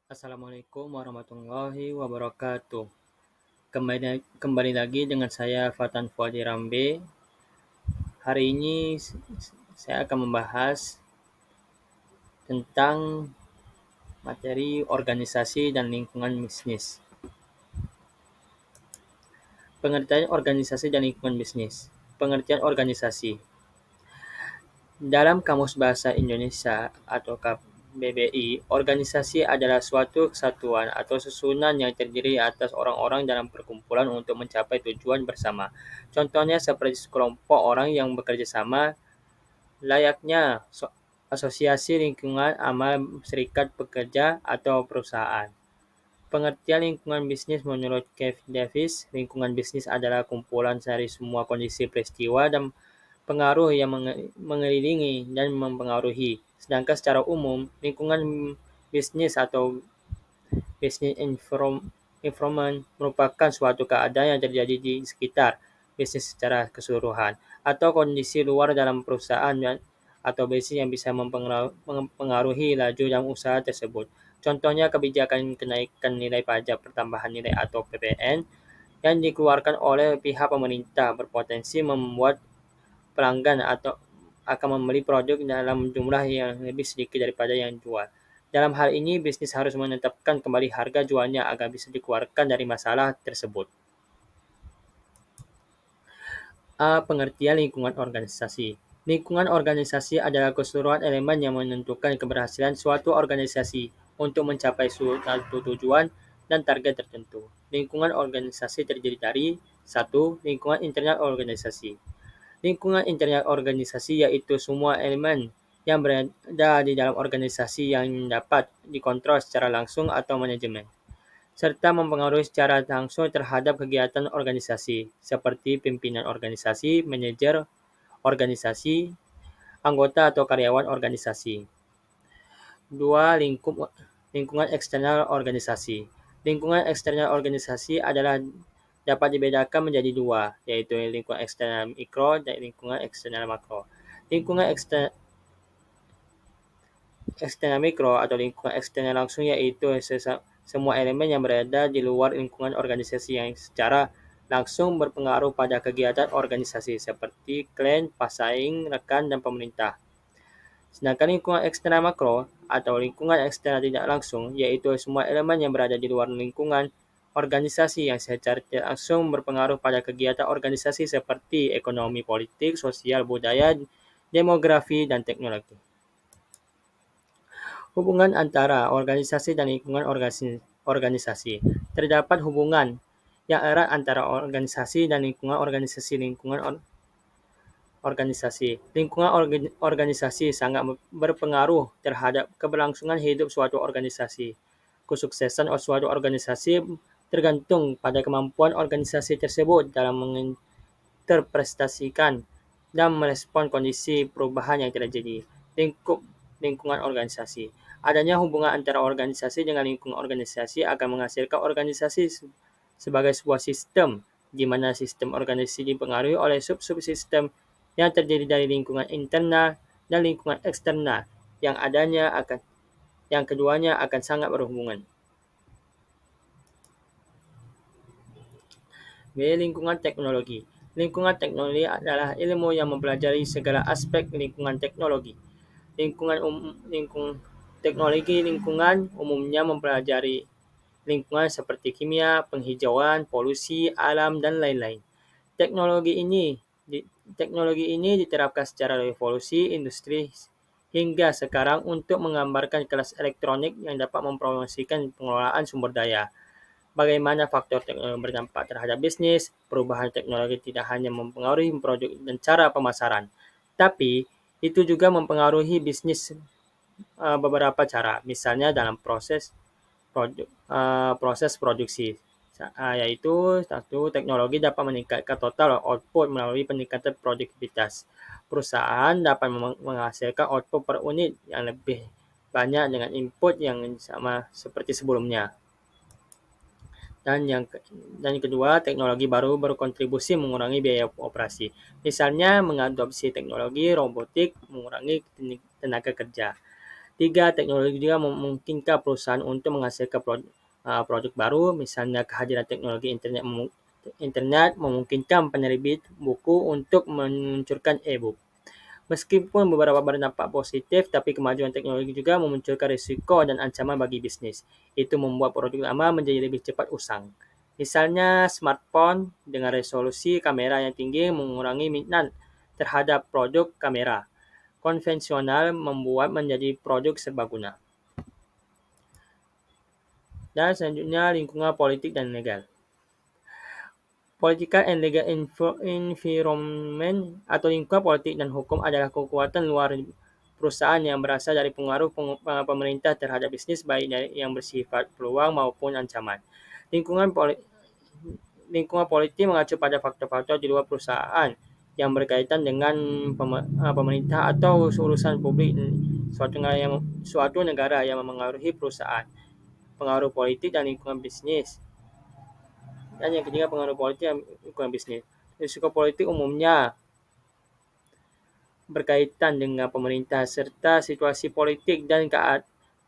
Assalamualaikum warahmatullahi wabarakatuh. Kembali lagi dengan saya Fatan Fuadi Rambe. Hari ini saya akan membahas tentang materi organisasi dan lingkungan bisnis. Pengertian organisasi dan lingkungan bisnis. Pengertian organisasi. Dalam Kamus Bahasa Indonesia atau KBBI, organisasi adalah suatu kesatuan atau susunan yang terdiri atas orang-orang dalam perkumpulan untuk mencapai tujuan bersama. Contohnya seperti sekelompok orang yang bekerja sama, layaknya asosiasi lingkungan amal, serikat pekerja, atau perusahaan. Pengertian lingkungan bisnis menurut Kev Davis, lingkungan bisnis adalah kumpulan dari semua kondisi peristiwa dan pengaruh yang mengelilingi dan mempengaruhi. Sedangkan secara umum, lingkungan bisnis atau business environment merupakan suatu keadaan yang terjadi di sekitar bisnis secara keseluruhan, atau kondisi luar dalam perusahaan atau bisnis yang bisa mempengaruhi laju dan usaha tersebut. Contohnya kebijakan kenaikan nilai pajak pertambahan nilai atau PPN yang dikeluarkan oleh pihak pemerintah berpotensi membuat pelanggan atau akan membeli produk dalam jumlah yang lebih sedikit daripada yang dijual. Dalam hal ini, bisnis harus menetapkan kembali harga jualnya agar bisa dikeluarkan dari masalah tersebut. Pengertian lingkungan organisasi. Lingkungan organisasi adalah keseluruhan elemen yang menentukan keberhasilan suatu organisasi untuk mencapai suatu tujuan dan target tertentu. Lingkungan organisasi terdiri dari 1. Lingkungan internal organisasi. Lingkungan internal organisasi yaitu semua elemen yang berada di dalam organisasi yang dapat dikontrol secara langsung atau manajemen, serta mempengaruhi secara langsung terhadap kegiatan organisasi, seperti pimpinan organisasi, manajer organisasi, anggota atau karyawan organisasi. 2. Lingkungan eksternal organisasi. Lingkungan eksternal organisasi adalah dapat dibedakan menjadi dua, yaitu lingkungan eksternal mikro dan lingkungan eksternal makro. Lingkungan eksternal mikro atau lingkungan eksternal langsung yaitu semua elemen yang berada di luar lingkungan organisasi yang secara langsung berpengaruh pada kegiatan organisasi seperti klien, pesaing, rekan, dan pemerintah. Sedangkan lingkungan eksternal makro atau lingkungan eksternal tidak langsung yaitu semua elemen yang berada di luar lingkungan organisasi yang secara tidak langsung berpengaruh pada kegiatan organisasi seperti ekonomi, politik, sosial, budaya, demografi, dan teknologi. Hubungan antara organisasi dan lingkungan organisasi. Terdapat hubungan yang erat antara organisasi dan lingkungan organisasi. Lingkungan organisasi sangat berpengaruh terhadap keberlangsungan hidup suatu organisasi. Kesuksesan suatu organisasi tergantung pada kemampuan organisasi tersebut dalam menginterpretasikan dan merespon kondisi perubahan yang terjadi. Lingkungan organisasi. Adanya hubungan antara organisasi dengan lingkungan organisasi akan menghasilkan organisasi sebagai sebuah sistem, di mana sistem organisasi dipengaruhi oleh sub-subsistem yang terdiri dari lingkungan internal dan lingkungan eksternal yang keduanya akan sangat berhubungan. Lingkungan teknologi. Lingkungan teknologi adalah ilmu yang mempelajari segala aspek lingkungan teknologi. Teknologi lingkungan umumnya mempelajari lingkungan seperti kimia, penghijauan, polusi, alam, dan lain-lain. Teknologi ini diterapkan secara revolusi industri hingga sekarang untuk menggambarkan kelas elektronik yang dapat mempromosikan pengelolaan sumber daya. Bagaimana faktor teknologi berdampak terhadap bisnis, perubahan teknologi tidak hanya mempengaruhi produk dan cara pemasaran, tapi itu juga mempengaruhi bisnis beberapa cara, misalnya dalam proses produksi, yaitu satu, teknologi dapat meningkatkan total output melalui peningkatan produktivitas. Perusahaan dapat menghasilkan output per unit yang lebih banyak dengan input yang sama seperti sebelumnya. Dan yang kedua, teknologi baru berkontribusi mengurangi biaya operasi. Misalnya mengadopsi teknologi robotik mengurangi tenaga kerja. Tiga, teknologi juga memungkinkan perusahaan untuk menghasilkan produk baru, misalnya kehadiran teknologi internet memungkinkan penerbit buku untuk meluncurkan e-book. Meskipun beberapa berdampak positif, tapi kemajuan teknologi juga memunculkan risiko dan ancaman bagi bisnis. Itu membuat produk lama menjadi lebih cepat usang. Misalnya, smartphone dengan resolusi kamera yang tinggi mengurangi minat terhadap produk kamera konvensional membuat menjadi produk serbaguna. Dan selanjutnya, lingkungan politik dan legal. Political and legal environment atau lingkungan politik dan hukum adalah kekuatan luar perusahaan yang berasal dari pengaruh pemerintah terhadap bisnis baik yang bersifat peluang maupun ancaman. Lingkungan politik mengacu pada faktor-faktor di luar perusahaan yang berkaitan dengan pemerintah atau urusan publik suatu negara yang memengaruhi perusahaan. Pengaruh politik dan lingkungan bisnis. Dan yang ketiga, pengaruh politik dan lingkungan bisnis. Risiko politik umumnya berkaitan dengan pemerintah serta situasi politik dan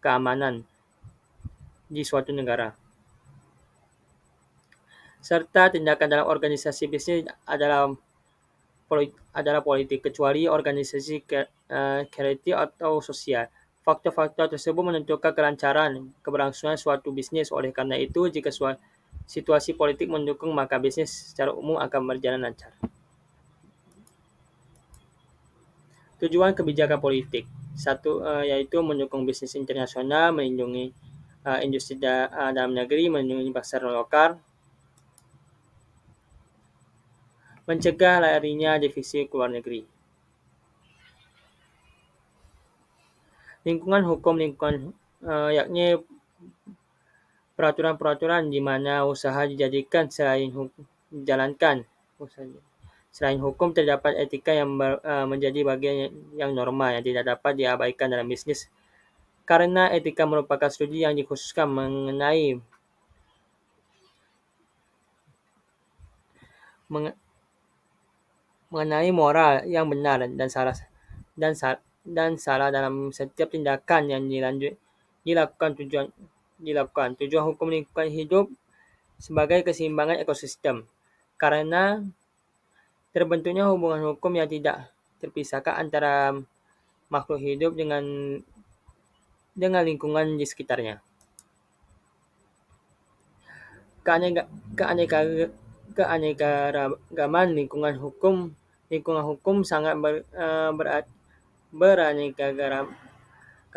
keamanan di suatu negara. Serta tindakan dalam organisasi bisnis adalah politik, kecuali organisasi kreatif atau sosial. Faktor-faktor tersebut menentukan kelancaran keberlangsungan suatu bisnis. Oleh karena itu, jika situasi politik mendukung, maka bisnis secara umum akan berjalan lancar. Tujuan kebijakan politik. Satu, yaitu mendukung bisnis internasional, melindungi industri dalam negeri, melindungi pasar lokal, mencegah larinya divisi ke luar negeri. Lingkungan hukum yakni peraturan-peraturan di mana usaha dijalankan. Selain hukum, terdapat etika yang menjadi bagian yang normal yang tidak dapat diabaikan dalam bisnis. Karena etika merupakan studi yang dikhususkan mengenai moral yang benar dan salah dalam setiap tindakan yang dilakukan. Tujuan hukum lingkungan hidup sebagai keseimbangan ekosistem. Karena terbentuknya hubungan hukum yang tidak terpisahkan antara makhluk hidup dengan lingkungan di sekitarnya. Keanekaragaman lingkungan hukum sangat beraneka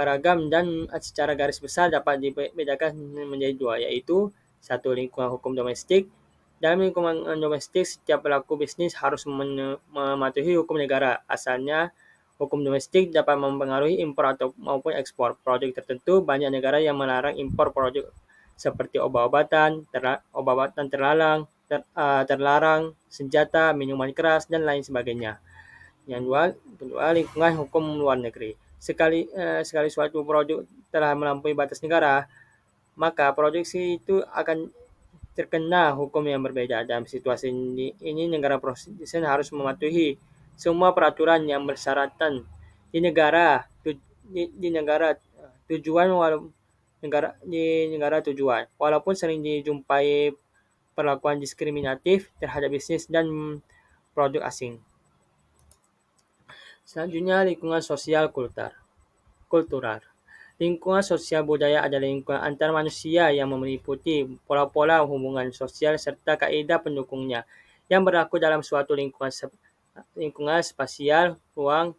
ragam dan secara garis besar dapat dibedakan menjadi dua, yaitu satu, lingkungan hukum domestik. Dalam lingkungan domestik, setiap pelaku bisnis harus mematuhi hukum negara asalnya. Hukum domestik dapat mempengaruhi impor maupun ekspor produk tertentu. Banyak negara yang melarang impor produk seperti obat-obatan terlarang, senjata, minuman keras, dan lain sebagainya. Yang kedua, lingkungan hukum luar negeri. Sekali suatu produk telah melampaui batas negara, maka produksi itu akan terkena hukum yang berbeda. Dalam situasi ini negara produsen harus mematuhi semua peraturan yang bersyaratkan di negara tujuan, walaupun sering dijumpai perlakuan diskriminatif terhadap bisnis dan produk asing. Selanjutnya, lingkungan sosial kultural. Lingkungan sosial budaya adalah lingkungan antar manusia yang meliputi pola-pola hubungan sosial serta kaedah pendukungnya yang berlaku dalam suatu lingkungan spasial, ruangan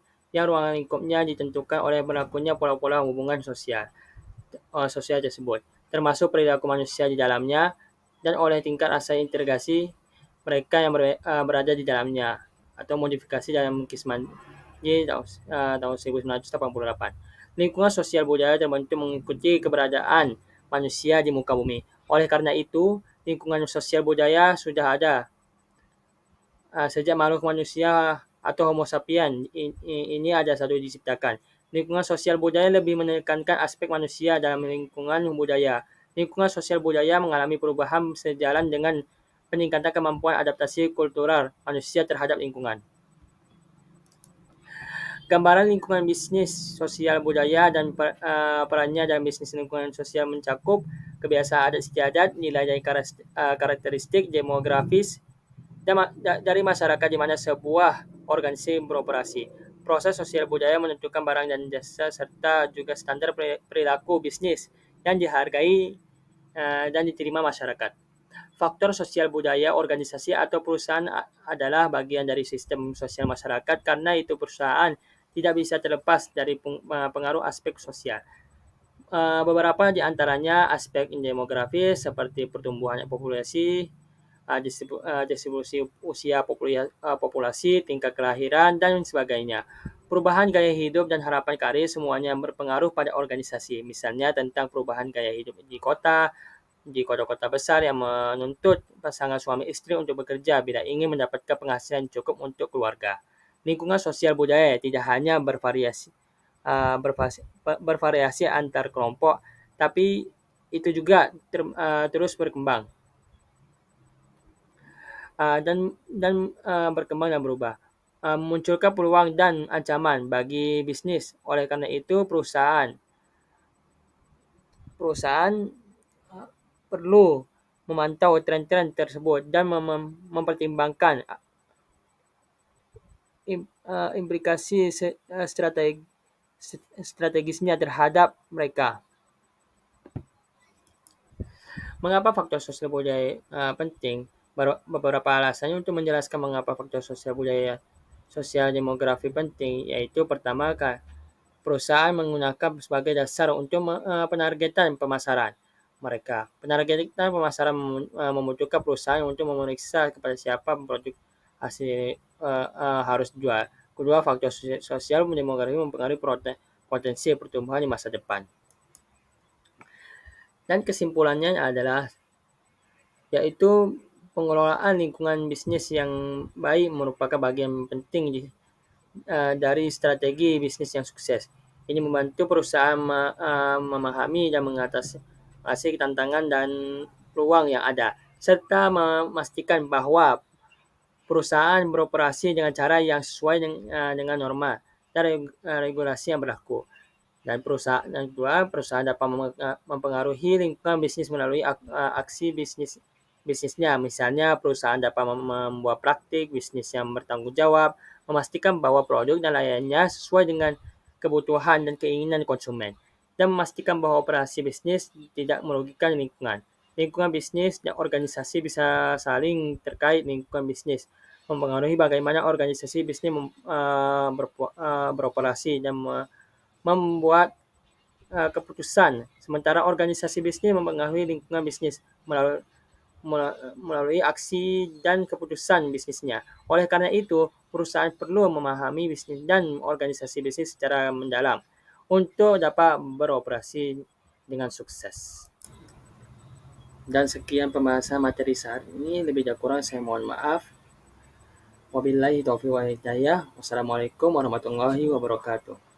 lingkupnya ditentukan oleh berlakunya pola-pola hubungan sosial tersebut, termasuk perilaku manusia di dalamnya dan oleh tingkat rasa integrasi mereka yang berada di dalamnya atau modifikasi dalam Kisman tahun 1988. Lingkungan sosial budaya terbentuk mengikuti keberadaan manusia di muka bumi. Oleh karena itu, lingkungan sosial budaya sudah ada sejak makhluk manusia atau Homo sapiens ini ada satu diciptakan. Lingkungan sosial budaya lebih menekankan aspek manusia dalam lingkungan budaya. Lingkungan sosial budaya mengalami perubahan sejalan dengan peningkatan kemampuan adaptasi kultural manusia terhadap lingkungan. Gambaran lingkungan bisnis, sosial budaya, dan perannya dalam bisnis lingkungan sosial mencakup kebiasaan adat istiadat, nilai dan karakteristik demografis dari masyarakat di mana sebuah organisasi beroperasi. Proses sosial budaya menentukan barang dan jasa serta juga standar perilaku bisnis yang dihargai dan diterima masyarakat. Faktor sosial budaya organisasi atau perusahaan adalah bagian dari sistem sosial masyarakat karena itu perusahaan tidak bisa terlepas dari pengaruh aspek sosial. Beberapa di antaranya aspek demografis seperti pertumbuhan populasi, distribusi usia populasi, tingkat kelahiran, dan sebagainya. Perubahan gaya hidup dan harapan karir semuanya berpengaruh pada organisasi. Misalnya tentang perubahan gaya hidup di kota-kota besar yang menuntut pasangan suami istri untuk bekerja bila ingin mendapatkan penghasilan cukup untuk keluarga. Lingkungan sosial budaya tidak hanya bervariasi antar kelompok, tapi itu juga terus berkembang dan berkembang dan berubah. Munculkan peluang dan ancaman bagi bisnis. Oleh karena itu, perusahaan perlu memantau tren-tren tersebut dan mempertimbangkan implikasi strategisnya terhadap mereka. Mengapa faktor sosial budaya penting? Beberapa alasannya untuk menjelaskan mengapa faktor sosial budaya sosial demografi penting, yaitu pertama, perusahaan menggunakan sebagai dasar untuk penargetan pemasaran mereka. Penargetan pemasaran membutuhkan perusahaan untuk memeriksa kepada siapa produk hasil harus dijual. Kedua, faktor sosial demografi mempengaruhi potensi pertumbuhan di masa depan. Dan kesimpulannya adalah yaitu pengelolaan lingkungan bisnis yang baik merupakan bagian penting dari strategi bisnis yang sukses. Ini membantu perusahaan memahami dan mengatasi tantangan dan peluang yang ada, serta memastikan bahwa perusahaan beroperasi dengan cara yang sesuai dengan norma dan regulasi yang berlaku. Dan perusahaan dapat mempengaruhi lingkungan bisnis melalui aksi bisnisnya. Misalnya, perusahaan dapat membuat praktik bisnis yang bertanggung jawab, memastikan bahwa produk dan layanannya sesuai dengan kebutuhan dan keinginan konsumen, dan memastikan bahwa operasi bisnis tidak merugikan lingkungan. Lingkungan bisnis dan organisasi bisa saling terkait. Lingkungan bisnis mempengaruhi bagaimana organisasi bisnis beroperasi dan membuat keputusan, sementara organisasi bisnis mempengaruhi lingkungan bisnis melalui aksi dan keputusan bisnisnya. Oleh karena itu, perusahaan perlu memahami bisnis dan organisasi bisnis secara mendalam untuk dapat beroperasi dengan sukses. Dan sekian pembahasan materi saat ini, lebih dan kurang saya mohon maaf. Wabillahi taufiq wal hidayah. Wassalamualaikum warahmatullahi wabarakatuh.